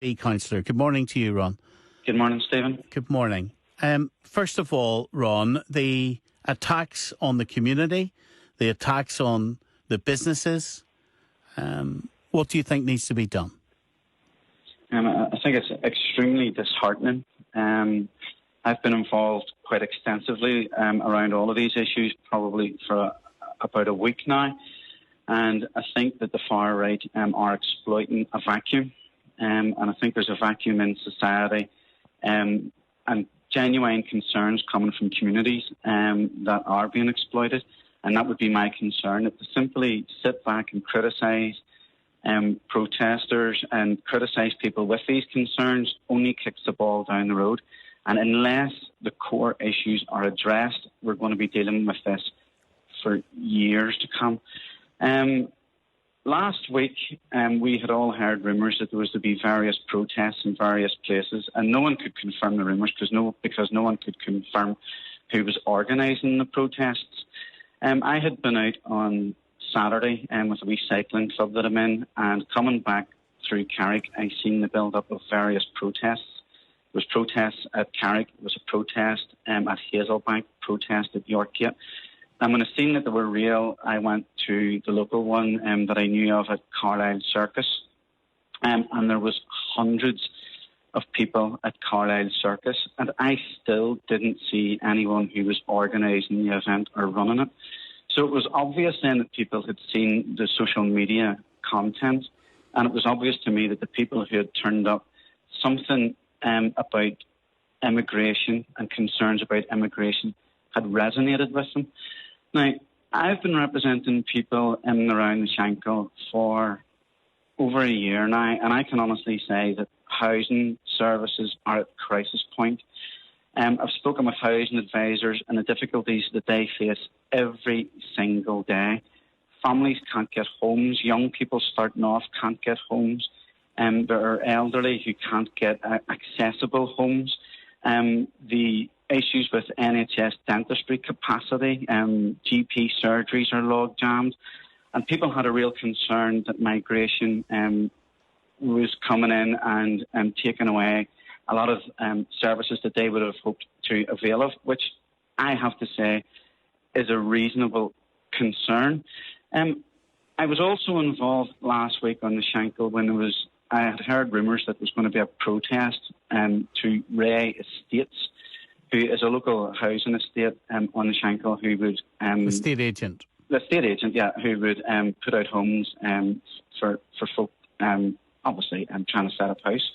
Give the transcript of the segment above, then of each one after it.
Councillor. Good morning to you, Ron. Good morning, Stephen. Good morning. First of all, Ron, the attacks on the community, the attacks on the businesses, what do you think needs to be done? I think it's extremely disheartening. I've been involved quite extensively around all of these issues, probably for about a week now, and I think that the far right are exploiting a vacuum, and I think there's a vacuum in society, and genuine concerns coming from communities that are being exploited, and that would be my concern, that to simply sit back and criticise protesters and criticise people with these concerns only kicks the ball down the road. And unless the core issues are addressed, we're going to be dealing with this for years to come. Last week, we had all heard rumours that there was to be various protests in various places, and no one could confirm the rumours because no one could confirm who was organising the protests. I had been out on Saturday with a recycling club that I'm in, and coming back through Carrick, I seen the build-up of various protests. There was protests at Carrick, there was a protest at Hazelbank, protest at Yorkgate. And when I seen that they were real, I went to the local one that I knew of at Carlisle Circus, and there was hundreds of people at Carlisle Circus, and I still didn't see anyone who was organising the event or running it. So it was obvious then that people had seen the social media content, and it was obvious to me that the people who had turned up, something about immigration and concerns about immigration had resonated with them. Now, I've been representing people in and around the Shankill for over a year now, and I can honestly say that housing services are at crisis point. I've spoken with housing advisors and the difficulties that they face every single day. Families can't get homes. Young people starting off can't get homes. There are elderly who can't get accessible homes. The issues with NHS dentistry capacity, GP surgeries are log jammed, and people had a real concern that migration was coming in and taking away a lot of services that they would have hoped to avail of, which I have to say is a reasonable concern. I was also involved last week on the Shankill when I had heard rumours that there was going to be a protest to Ray Estates, who is a local housing estate on the Shankill, who would... estate agent. The estate agent, yeah, who would put out homes for folk, obviously, trying to set up house.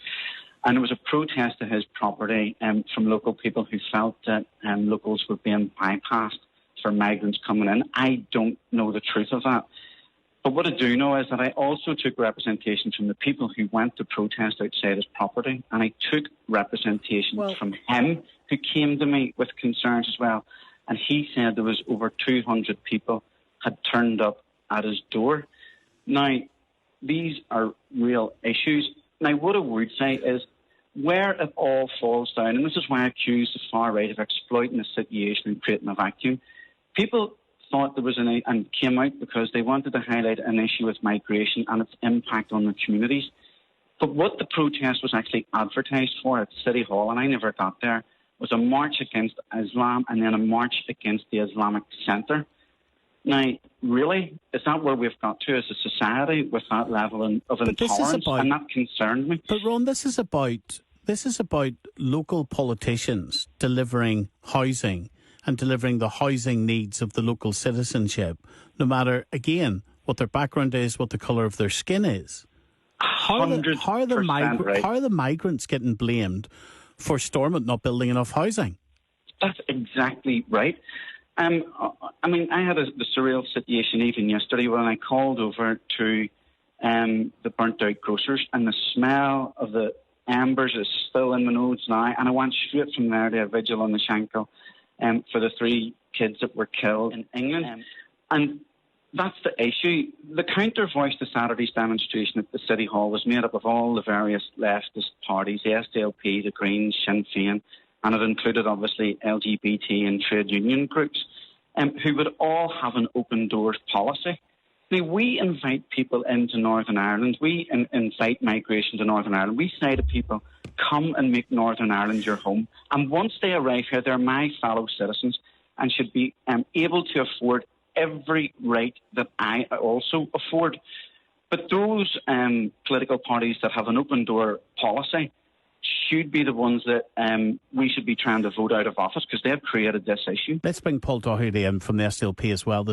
And there was a protest to his property from local people who felt that locals were being bypassed for migrants coming in. I don't know the truth of that. But what I do know is that I also took representation from the people who went to protest outside his property, and I took representation from him who came to me with concerns as well. And he said there was over 200 people had turned up at his door. Now, these are real issues. Now, what I would say is where it all falls down, and this is why I accuse the far right of exploiting the situation and creating a vacuum. People thought there was and came out because they wanted to highlight an issue with migration and its impact on the communities. But what the protest was actually advertised for at City Hall, and I never got there, was a march against Islam and then a march against the Islamic Centre. Now, really, is that where we've got to as a society with that level of intolerance? And that concerned me. But Ron, this is about local politicians delivering housing and delivering the housing needs of the local citizenship, no matter, again, what their background is, what the colour of their skin is. How are the migrants getting blamed for Stormont not building enough housing? That's exactly right. I mean, I had the surreal situation even yesterday when I called over to the burnt-out grocers, and the smell of the embers is still in my nose now, and I went straight from there to a vigil on the Shankill for the 3 kids that were killed in England. And that's the issue. The counter voice to Saturday's demonstration at the City Hall was made up of all the various leftist parties, the SDLP, the Greens, Sinn Féin, and it included, obviously, LGBT and trade union groups, who would all have an open doors policy. Now, we invite people into Northern Ireland. We invite migration to Northern Ireland. We say to people, come and make Northern Ireland your home. And once they arrive here, they're my fellow citizens and should be able to afford every right that I also afford. But those political parties that have an open door policy should be the ones that we should be trying to vote out of office, because they've created this issue. Let's bring Paul Doherty in from the SLP as well.